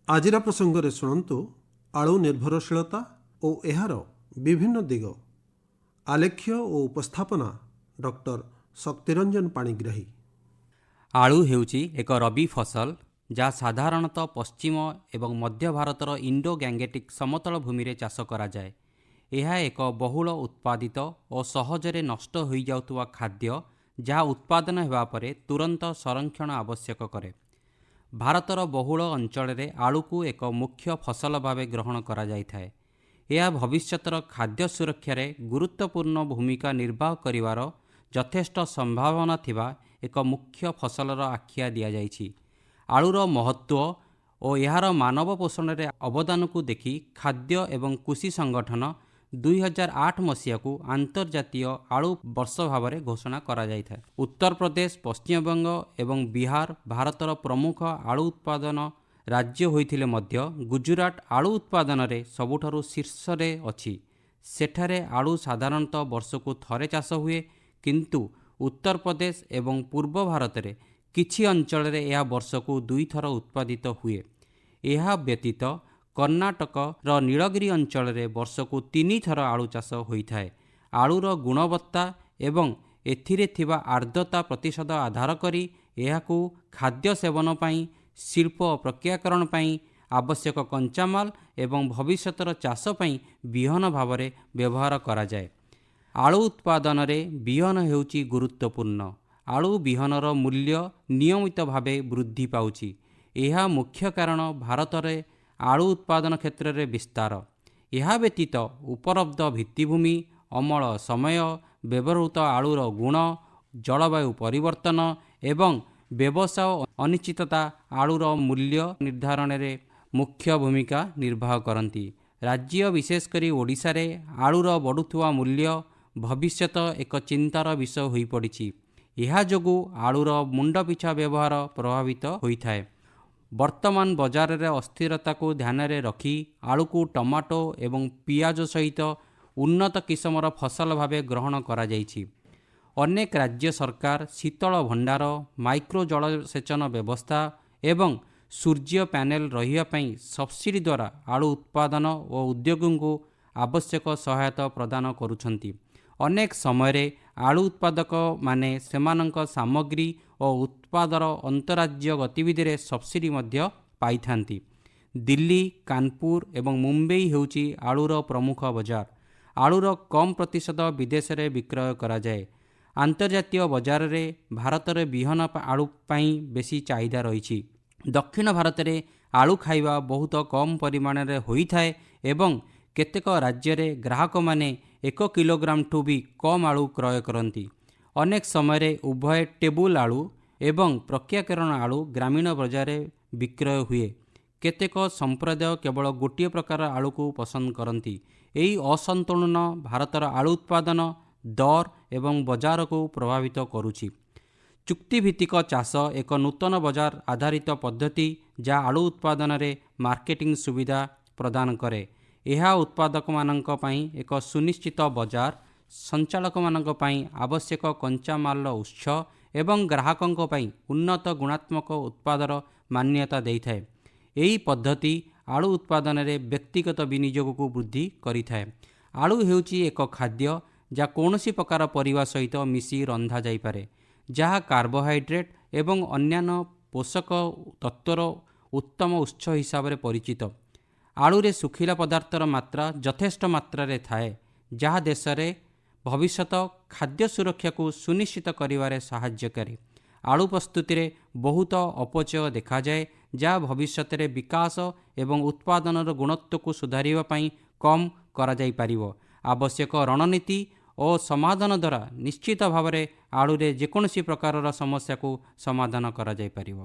ଆଜିର ପ୍ରସଙ୍ଗରେ ଶୁଣନ୍ତୁ ଆଳୁ ନିର୍ଭରଶୀଳତା ଓ ଏହାର ବିଭିନ୍ନ ଦିଗ। ଆଲେଖ୍ୟ ଓ ଉପସ୍ଥାପନା ଡକ୍ଟର ଶକ୍ତିରଞ୍ଜନ ପାଣିଗ୍ରାହୀ। ଆଳୁ ହେଉଛି ଏକ ରବି ଫସଲ ଯାହା ସାଧାରଣତଃ ପଶ୍ଚିମ ଏବଂ ମଧ୍ୟ ଭାରତର ଇଣ୍ଡୋ ଗ୍ୟାଙ୍ଗେଟିକ୍ ସମତଳ ଭୂମିରେ ଚାଷ କରାଯାଏ। ଏହା ଏକ ବହୁଳ ଉତ୍ପାଦିତ ଓ ସହଜରେ ନଷ୍ଟ ହୋଇଯାଉଥିବା ଖାଦ୍ୟ ଯାହା ଉତ୍ପାଦନ ହେବା ପରେ ତୁରନ୍ତ ସଂରକ୍ଷଣ ଆବଶ୍ୟକ କରେ। ଭାରତର ବହୁଳ ଅଞ୍ଚଳରେ ଆଳୁକୁ ଏକ ମୁଖ୍ୟ ଫସଲ ଭାବେ ଗ୍ରହଣ କରାଯାଇଥାଏ। ଏହା ଭବିଷ୍ୟତର ଖାଦ୍ୟ ସୁରକ୍ଷାରେ ଗୁରୁତ୍ୱପୂର୍ଣ୍ଣ ଭୂମିକା ନିର୍ବାହ କରିବାର ଯଥେଷ୍ଟ ସମ୍ଭାବନା ଥିବା ଏକ ମୁଖ୍ୟ ଫସଲର ଆଖ୍ୟା ଦିଆଯାଇଛି। ଆଳୁର ମହତ୍ତ୍ୱ ଓ ଏହାର ମାନବ ପୋଷଣରେ ଅବଦାନକୁ ଦେଖି ଖାଦ୍ୟ ଏବଂ କୃଷି ସଂଗଠନ 2008 ମସିହାକୁ ଆନ୍ତର୍ଜାତୀୟ ଆଳୁ ବର୍ଷ ଭାବରେ ଘୋଷଣା କରାଯାଇଥାଏ। ଉତ୍ତରପ୍ରଦେଶ, ପଶ୍ଚିମବଙ୍ଗ ଏବଂ ବିହାର ଭାରତର ପ୍ରମୁଖ ଆଳୁ ଉତ୍ପାଦନ ରାଜ୍ୟ ହୋଇଥିଲେ ମଧ୍ୟ ଗୁଜରାଟ ଆଳୁ ଉତ୍ପାଦନରେ ସବୁଠାରୁ ଶୀର୍ଷରେ ଅଛି। ସେଠାରେ ଆଳୁ ସାଧାରଣତଃ ବର୍ଷକୁ ଥରେ ଚାଷ ହୁଏ, କିନ୍ତୁ ଉତ୍ତରପ୍ରଦେଶ ଏବଂ ପୂର୍ବ ଭାରତରେ କିଛି ଅଞ୍ଚଳରେ ଏହା ବର୍ଷକୁ 2 ଥର ଉତ୍ପାଦିତ ହୁଏ। ଏହା ବ୍ୟତୀତ କର୍ଣ୍ଣାଟକର ନୀଳଗିରି ଅଞ୍ଚଳରେ ବର୍ଷକୁ 3 ଥର ଆଳୁ ଚାଷ ହୋଇଥାଏ। ଆଳୁର ଗୁଣବତ୍ତା ଏବଂ ଏଥିରେ ଥିବା ଆର୍ଦ୍ରତା ପ୍ରତିଶତ ଆଧାର କରି ଏହାକୁ ଖାଦ୍ୟ ସେବନ ପାଇଁ, ଶିଳ୍ପ ପ୍ରକ୍ରିୟାକରଣ ପାଇଁ ଆବଶ୍ୟକ କଞ୍ଚାମାଲ ଏବଂ ଭବିଷ୍ୟତର ଚାଷ ପାଇଁ ବିହନ ଭାବରେ ବ୍ୟବହାର କରାଯାଏ। ଆଳୁ ଉତ୍ପାଦନରେ ବିହନ ହେଉଛି ଗୁରୁତ୍ୱପୂର୍ଣ୍ଣ। ଆଳୁ ବିହନର ମୂଲ୍ୟ ନିୟମିତ ଭାବେ ବୃଦ୍ଧି ପାଉଛି। ଏହା ମୁଖ୍ୟ କାରଣ ଭାରତରେ ଆଳୁ ଉତ୍ପାଦନ କ୍ଷେତ୍ରରେ ବିସ୍ତାର। ଏହା ବ୍ୟତୀତ ଉପଲବ୍ଧ ଭିତ୍ତିଭୂମି, ଅମଳ ସମୟ, ବ୍ୟବହୃତ ଆଳୁର ଗୁଣ, ଜଳବାୟୁ ପରିବର୍ତ୍ତନ ଏବଂ ବ୍ୟବସାୟ ଅନିଶ୍ଚିତତା ଆଳୁର ମୂଲ୍ୟ ନିର୍ଦ୍ଧାରଣରେ ମୁଖ୍ୟ ଭୂମିକା ନିର୍ବାହ କରନ୍ତି। ରାଜ୍ୟ ବିଶେଷ କରି ଓଡ଼ିଶାରେ ଆଳୁର ବଢ଼ୁଥିବା ମୂଲ୍ୟ ଭବିଷ୍ୟତ ଏକ ଚିନ୍ତାର ବିଷୟ ହୋଇପଡ଼ିଛି। ଏହା ଯୋଗୁଁ ଆଳୁର ମୁଣ୍ଡ ପିଛା ବ୍ୟବହାର ପ୍ରଭାବିତ ହୋଇଥାଏ। ବର୍ତ୍ତମାନ ବଜାରରେ ଅସ୍ଥିରତାକୁ ଧ୍ୟାନରେ ରଖି ଆଳୁକୁ ଟମାଟୋ ଏବଂ ପିଆଜ ସହିତ ଉନ୍ନତ କିସମର ଫସଲ ଭାବେ ଗ୍ରହଣ କରାଯାଇଛି। ଅନେକ ରାଜ୍ୟ ସରକାର ଶୀତଳ ଭଣ୍ଡାର, ମାଇକ୍ରୋ ଜଳସେଚନ ବ୍ୟବସ୍ଥା ଏବଂ ସୂର୍ଯ୍ୟ ପ୍ୟାନେଲ ରହିବା ପାଇଁ ସବସିଡି ଦ୍ୱାରା ଆଳୁ ଉତ୍ପାଦନ ଓ ଉଦ୍ୟୋଗଙ୍କୁ ଆବଶ୍ୟକ ସହାୟତା ପ୍ରଦାନ କରୁଛନ୍ତି। ଅନେକ ସମୟରେ ଆଳୁ ଉତ୍ପାଦକମାନେ ସେମାନଙ୍କ ସାମଗ୍ରୀ ଓ ଉତ୍ପାଦର ଅନ୍ତରାଜ୍ୟ ଗତିବିଧିରେ ସବସିଡି ମଧ୍ୟ ପାଇଥାନ୍ତି। ଦିଲ୍ଲୀ, କାନପୁର ଏବଂ ମୁମ୍ବାଇ ହେଉଛି ଆଳୁର ପ୍ରମୁଖ ବଜାର। ଆଳୁର କମ୍ ପ୍ରତିଶତ ବିଦେଶରେ ବିକ୍ରୟ କରାଯାଏ। ଆନ୍ତର୍ଜାତୀୟ ବଜାରରେ ଭାରତରେ ବିହନ ଆଳୁ ପାଇଁ ବେଶୀ ଚାହିଦା ରହିଛି। ଦକ୍ଷିଣ ଭାରତରେ ଆଳୁ ଖାଇବା ବହୁତ କମ୍ ପରିମାଣରେ ହୋଇଥାଏ ଏବଂ କେତେକ ରାଜ୍ୟରେ ଗ୍ରାହକମାନେ 1 କିଲୋଗ୍ରାମଠୁ ବି କମ୍ ଆଳୁ କ୍ରୟ କରନ୍ତି। ଅନେକ ସମୟରେ ଉଭୟ ଟେବୁଲ ଆଳୁ ଏବଂ ପ୍ରକ୍ରିୟାକରଣ ଆଳୁ ଗ୍ରାମୀଣ ବଜାରରେ ବିକ୍ରୟ ହୁଏ। କେତେକ ସମ୍ପ୍ରଦାୟ କେବଳ ଗୋଟିଏ ପ୍ରକାର ଆଳୁକୁ ପସନ୍ଦ କରନ୍ତି। ଏହି ଅସନ୍ତୁଳନ ଭାରତର ଆଳୁ ଉତ୍ପାଦନ, ଦର ଏବଂ ବଜାରକୁ ପ୍ରଭାବିତ କରୁଛି। ଚୁକ୍ତିଭିତ୍ତିକ ଚାଷ ଏକ ନୂତନ ବଜାର ଆଧାରିତ ପଦ୍ଧତି ଯାହା ଆଳୁ ଉତ୍ପାଦନରେ ମାର୍କେଟିଂ ସୁବିଧା ପ୍ରଦାନ କରେ। ଏହା ଉତ୍ପାଦକମାନଙ୍କ ପାଇଁ ଏକ ସୁନିଶ୍ଚିତ ବଜାର, ସଞ୍ଚାଳକମାନଙ୍କ ପାଇଁ ଆବଶ୍ୟକ କଞ୍ଚାମାଲର ଉତ୍ସ ଏବଂ ଗ୍ରାହକଙ୍କ ପାଇଁ ଉନ୍ନତ ଗୁଣାତ୍ମକ ଉତ୍ପାଦର ମାନ୍ୟତା ଦେଇଥାଏ। ଏହି ପଦ୍ଧତି ଆଳୁ ଉତ୍ପାଦନରେ ବ୍ୟକ୍ତିଗତ ବିନିଯୋଗକୁ ବୃଦ୍ଧି କରିଥାଏ। ଆଳୁ ହେଉଛି ଏକ ଖାଦ୍ୟ ଯାହା କୌଣସି ପ୍ରକାର ପରିବା ସହିତ ମିଶି ରନ୍ଧା ଯାଇପାରେ, ଯାହା କାର୍ବୋହାଇଡ୍ରେଟ୍ ଏବଂ ଅନ୍ୟାନ୍ୟ ପୋଷକ ତତ୍ତ୍ୱର ଉତ୍ତମ ଉତ୍ସ ହିସାବରେ ପରିଚିତ। ଆଳୁରେ ଶୁଖିଲା ପଦାର୍ଥର ମାତ୍ରା ଯଥେଷ୍ଟ ମାତ୍ରାରେ ଥାଏ, ଯାହା ଦେଶରେ ଭବିଷ୍ୟତ ଖାଦ୍ୟ ସୁରକ୍ଷାକୁ ସୁନିଶ୍ଚିତ କରିବାରେ ସାହାଯ୍ୟକାରୀ। ଆଳୁ ପ୍ରସ୍ତୁତିରେ ବହୁତ ଅପଚୟ ଦେଖାଯାଏ, ଯାହା ଭବିଷ୍ୟତରେ ବିକାଶ ଏବଂ ଉତ୍ପାଦନର ଗୁଣତ୍ୱକୁ ସୁଧାରିବା ପାଇଁ କମ୍ କରାଯାଇପାରିବ। ଆବଶ୍ୟକ ରଣନୀତି ଓ ସମାଧାନ ଦ୍ୱାରା ନିଶ୍ଚିତ ଭାବରେ ଆଳୁରେ ଯେକୌଣସି ପ୍ରକାରର ସମସ୍ୟାକୁ ସମାଧାନ କରାଯାଇପାରିବ।